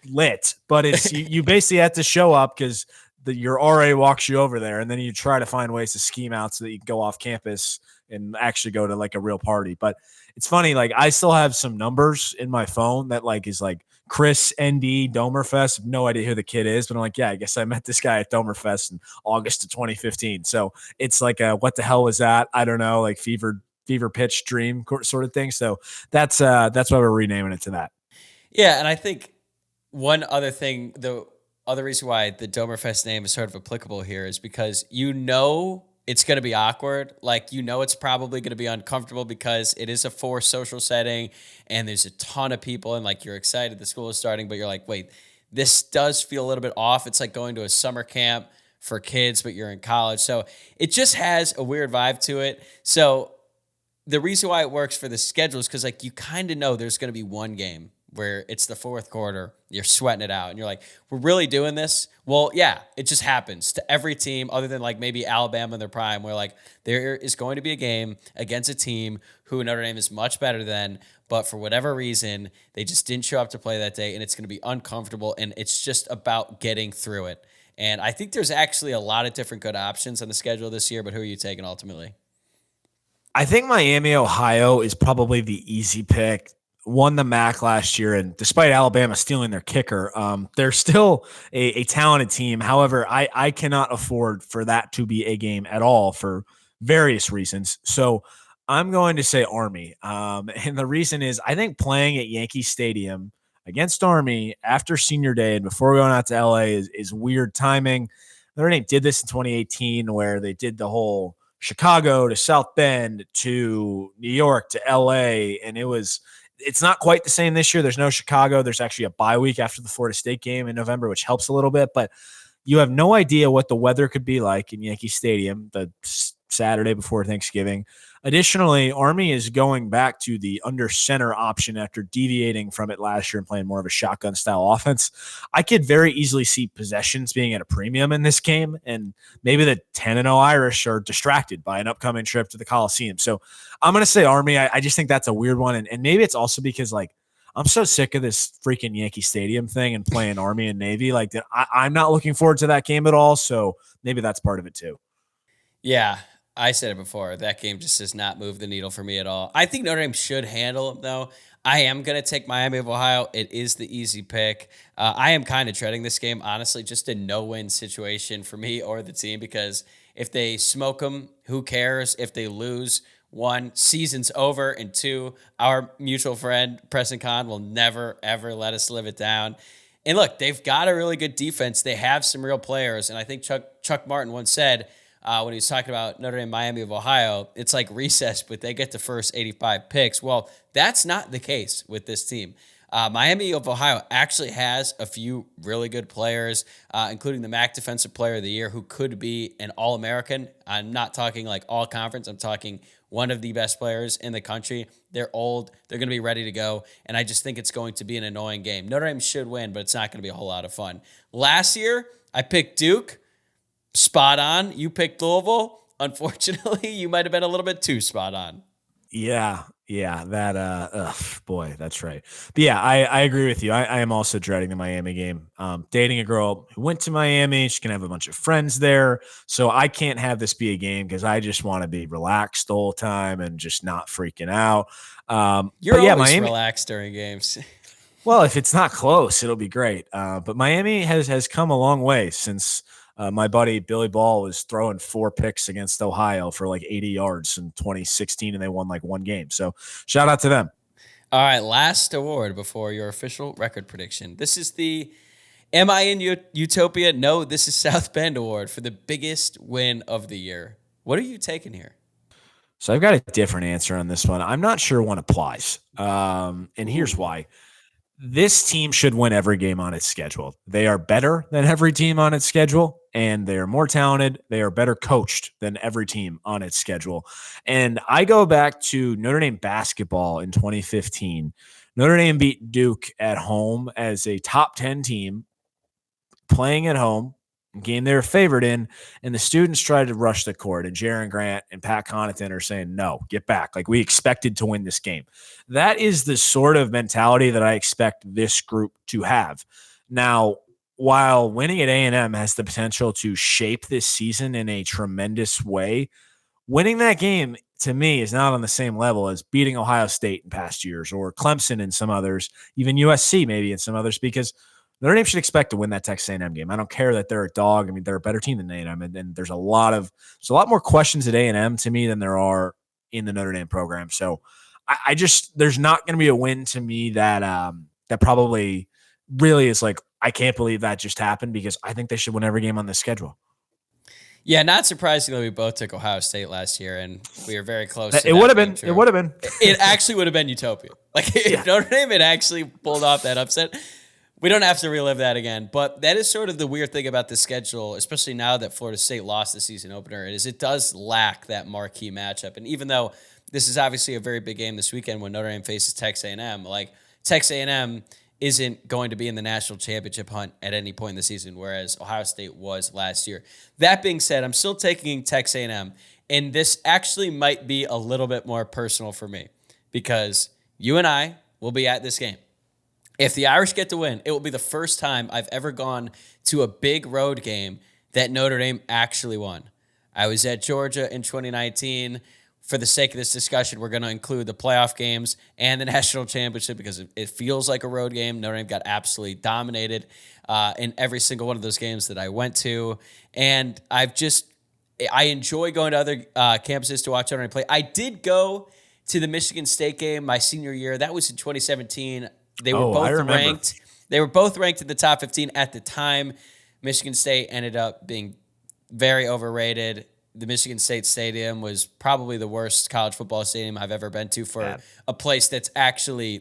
lit, but it's you basically have to show up because your RA walks you over there, and then you try to find ways to scheme out so that you can go off campus and actually go to like a real party. But it's funny, like I still have some numbers in my phone that like is like Chris ND Domerfest. No idea who the kid is, but I'm like, yeah, I guess I met this guy at Domerfest in August of 2015. So it's like a what the hell was that? I don't know, like fever pitch dream sort of thing. So that's why we're renaming it to that. Yeah, and I think one other thing, the other reason why the Domerfest name is sort of applicable here is because it's going to be awkward. Like, it's probably going to be uncomfortable because it is a forced social setting and there's a ton of people and like you're excited the school is starting, but you're like, wait, this does feel a little bit off. It's like going to a summer camp for kids, but you're in college. So it just has a weird vibe to it. So the reason why it works for the schedule is because like you kind of know there's going to be one game where it's the fourth quarter, you're sweating it out, and you're like, we're really doing this? Well, yeah, it just happens to every team other than like maybe Alabama in their prime, where like there is going to be a game against a team who Notre Dame is much better than, but for whatever reason, they just didn't show up to play that day, and it's going to be uncomfortable, and it's just about getting through it. And I think there's actually a lot of different good options on the schedule this year, but who are you taking ultimately? I think Miami, Ohio is probably the easy pick. Won the MAC last year, and despite Alabama stealing their kicker, they're still a talented team. However, I cannot afford for that to be a game at all for various reasons. So I'm going to say Army. And the reason is I think playing at Yankee Stadium against Army after senior day and before going out to LA is weird timing. Notre Dame did this in 2018 where they did the whole Chicago to South Bend to New York to LA, and it's not quite the same this year. There's no Chicago. There's actually a bye week after the Florida State game in November, which helps a little bit, but you have no idea what the weather could be like in Yankee Stadium the Saturday before Thanksgiving. Additionally, Army is going back to the under center option after deviating from it last year and playing more of a shotgun style offense. I could very easily see possessions being at a premium in this game, and maybe the 10-0 Irish are distracted by an upcoming trip to the Coliseum. So I'm going to say Army. I just think that's a weird one. And maybe it's also because like I'm so sick of this freaking Yankee Stadium thing and playing Army and Navy. Like I'm not looking forward to that game at all. So maybe that's part of it too. Yeah. I said it before. That game just does not move the needle for me at all. I think Notre Dame should handle them, though. I am going to take Miami of Ohio. It is the easy pick. I am kind of treading this game, honestly, just a no-win situation for me or the team, because if they smoke them, who cares? If they lose, 1, season's over, and 2, our mutual friend, Preston Kahn, will never, ever let us live it down. And look, they've got a really good defense. They have some real players, and I think Chuck Martin once said, when he was talking about Notre Dame, Miami of Ohio, it's like recess, but they get the first 85 picks. Well, that's not the case with this team. Miami of Ohio actually has a few really good players, including the MAC Defensive Player of the Year, who could be an All-American. I'm not talking like all-conference. I'm talking one of the best players in the country. They're old. They're going to be ready to go, and I just think it's going to be an annoying game. Notre Dame should win, but it's not going to be a whole lot of fun. Last year, I picked Duke. Spot on. You picked Louisville. Unfortunately, you might have been a little bit too spot on. Yeah, boy, that's right. But yeah, I agree with you. I am also dreading the Miami game. Dating a girl who went to Miami, she's gonna have a bunch of friends there, so I can't have this be a game because I just want to be relaxed the whole time and just not freaking out. You're but yeah, always Miami, relaxed during games. well, if it's not close, it'll be great. But Miami has come a long way since my buddy Billy Ball was throwing 4 picks against Ohio for like 80 yards in 2016, and they won like 1 game. So shout out to them. All right, last award before your official record prediction. This is the Am I in Utopia? No, this is South Bend Award for the biggest win of the year. What are you taking here? So I've got a different answer on this one. I'm not sure one applies. And here's why. This team should win every game on its schedule. They are better than every team on its schedule, and they are more talented. They are better coached than every team on its schedule. And I go back to Notre Dame basketball in 2015. Notre Dame beat Duke at home as a top 10 team playing at home, game they were favored in, and the students tried to rush the court, and Jaron Grant and Pat Connaughton are saying, no, get back. Like, we expected to win this game. That is the sort of mentality that I expect this group to have. Now, while winning at A&M has the potential to shape this season in a tremendous way, winning that game, to me, is not on the same level as beating Ohio State in past years or Clemson and some others, even USC maybe and some others, because Notre Dame should expect to win that Texas A&M game. I don't care that they're a dog. I mean, they're a better team than A&M, and there's a lot more questions at A&M to me than there are in the Notre Dame program. So I just there's not going to be a win to me that that probably really is like, I can't believe that just happened, because I think they should win every game on this schedule. Yeah, not surprisingly, we both took Ohio State last year, and we were very close. It would have been. It would have been. It actually would have been Utopia. Like, if Notre Dame had actually pulled off that upset, we don't have to relive that again. But that is sort of the weird thing about the schedule, especially now that Florida State lost the season opener, is it does lack that marquee matchup. And even though this is obviously a very big game this weekend when Notre Dame faces Texas A&M, like, Texas A&M isn't going to be in the national championship hunt at any point in the season, whereas Ohio State was last year. That being said, I'm still taking Texas A&M, and this actually might be a little bit more personal for me because you and I will be at this game. If the Irish get to win, it will be the first time I've ever gone to a big road game that Notre Dame actually won. I was at Georgia in 2019. For the sake of this discussion, we're going to include the playoff games and the national championship because it feels like a road game. Notre Dame got absolutely dominated in every single one of those games that I went to. And I enjoy going to other campuses to watch Notre Dame play. I did go to the Michigan State game my senior year. That was in 2017. They were both ranked. They were both ranked in the top 15 at the time. Michigan State ended up being very overrated. The Michigan State Stadium was probably the worst college football stadium I've ever been to for a place that actually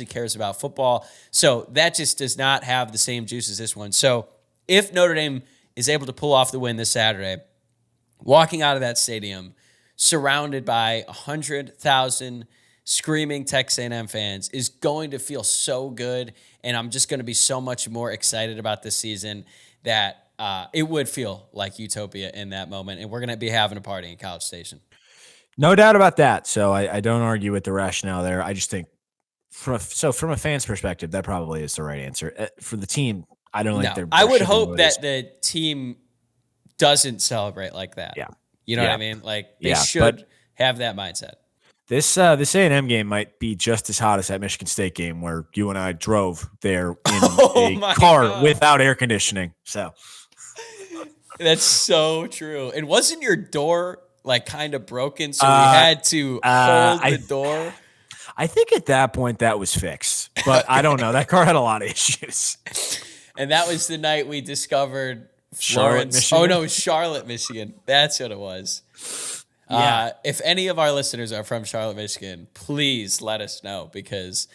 cares about football. So that just does not have the same juice as this one. So if Notre Dame is able to pull off the win this Saturday, walking out of that stadium surrounded by 100,000 screaming Texas A&M fans is going to feel so good, and I'm just going to be so much more excited about this season that it would feel like Utopia in that moment, and we're going to be having a party in College Station. No doubt about that. So I don't argue with the rationale there. I just think from a fan's perspective, that probably is the right answer. For the team, I don't think they're. I would hope that the team doesn't celebrate like that. Yeah. You know what I mean? Like, they should have that mindset. This A&M game might be just as hot as that Michigan State game where you and I drove there in a car without air conditioning. So that's so true. And wasn't your door like kind of broken, so we had to hold the door? I think at that point that was fixed, but I don't know. That car had a lot of issues. And that was the night we discovered Charlotte, Michigan. Oh no, Charlotte, Michigan. That's what it was. Yeah. If any of our listeners are from Charlotte, Michigan, please let us know because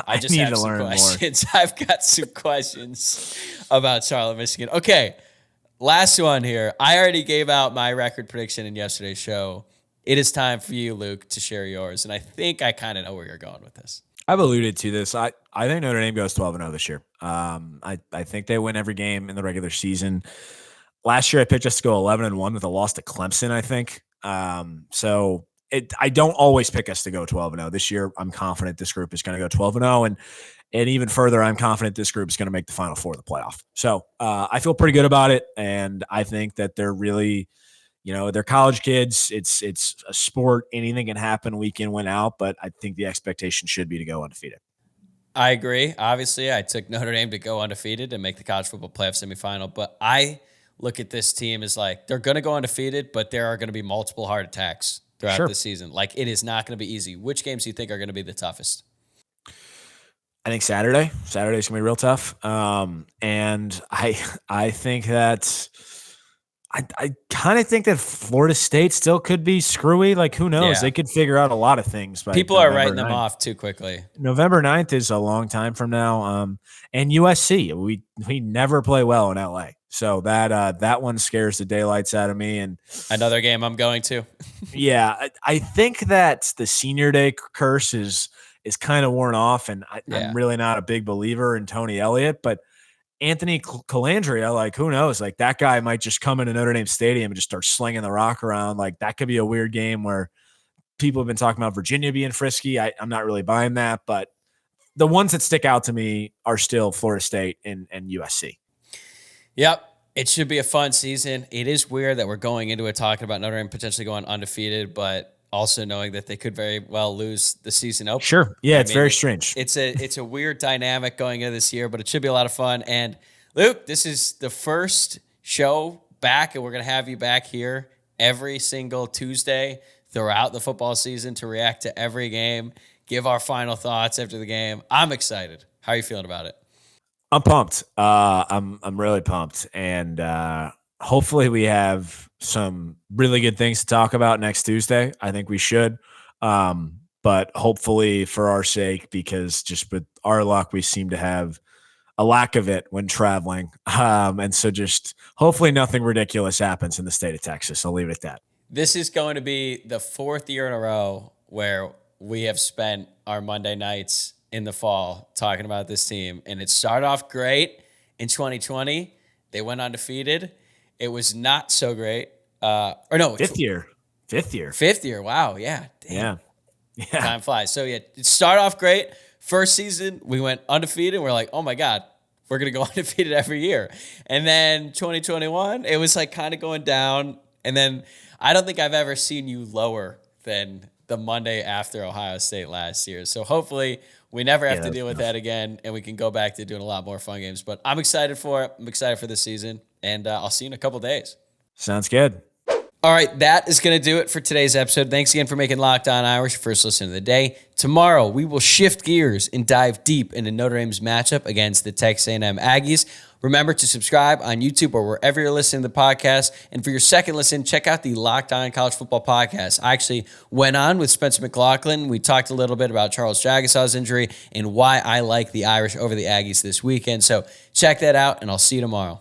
I just need have to some learn more. questions. I've got some questions about Charlotte, Michigan. Okay, last one here. I already gave out my record prediction in yesterday's show. It is time for you, Luke, to share yours, and I think I kind of know where you're going with this. I've alluded to this. I think Notre Dame goes 12-0 this year. I think they win every game in the regular season. Last year, I picked us to go 11-1 with a loss to Clemson, I think. I don't always pick us to go 12-0. This year, I'm confident this group is going to go 12-0. And even further, I'm confident this group is going to make the Final Four of the playoff. So I feel pretty good about it. And I think that they're really, they're college kids. It's a sport. Anything can happen week in, win out. But I think the expectation should be to go undefeated. I agree. Obviously, I took Notre Dame to go undefeated and make the college football playoff semifinal. But I look at this team as like they're going to go undefeated, but there are going to be multiple heart attacks throughout the season. Like it is not going to be easy. Which games do you think are going to be the toughest? I think Saturday's going to be real tough. And I think that I kind of think that Florida State still could be screwy. Like, who knows? Yeah. They could figure out a lot of things. People are writing them off too quickly. November 9th is a long time from now. And USC, we never play well in LA. So that one scares the daylights out of me. And another game I'm going to. Yeah, I think that the senior day curse is kind of worn off. And I'm really not a big believer in Tony Elliott, but Anthony Calandria, like, who knows? Like, that guy might just come into Notre Dame Stadium and just start slinging the rock around. Like, that could be a weird game where people have been talking about Virginia being frisky. I'm not really buying that, but the ones that stick out to me are still Florida State and USC. Yep. It should be a fun season. It is weird that we're going into it talking about Notre Dame potentially going undefeated, but also knowing that they could very well lose the season opener. Sure. Yeah, it's very strange. It's a weird dynamic going into this year, but it should be a lot of fun. And Luke, this is the first show back, and we're going to have you back here every single Tuesday throughout the football season to react to every game, give our final thoughts after the game. I'm excited. How are you feeling about it? I'm pumped. I'm really pumped. And hopefully we have some really good things to talk about next Tuesday. I think we should. But hopefully for our sake, because just with our luck, we seem to have a lack of it when traveling. And so just hopefully nothing ridiculous happens in the state of Texas. I'll leave it at that. This is going to be the fourth year in a row where we have spent our Monday nights in the fall talking about this team. And it started off great in 2020. They went undefeated. It was not so great. Fifth year. Wow. Yeah. Damn. Yeah. Time flies. So yeah, it started off great. First season, we went undefeated. We're like, oh my God, we're going to go undefeated every year. And then 2021, it was like kind of going down. And then I don't think I've ever seen you lower than the Monday after Ohio State last year. So hopefully we never have to deal with that again, and we can go back to doing a lot more fun games. But I'm excited for it. I'm excited for this season, and I'll see you in a couple days. Sounds good. All right, that is going to do it for today's episode. Thanks again for making Locked On Irish your first listen of the day. Tomorrow, we will shift gears and dive deep into Notre Dame's matchup against the Texas A&M Aggies. Remember to subscribe on YouTube or wherever you're listening to the podcast. And for your second listen, check out the Locked On College Football podcast. I actually went on with Spencer McLaughlin. We talked a little bit about Charles Jagusah's injury and why I like the Irish over the Aggies this weekend. So check that out, and I'll see you tomorrow.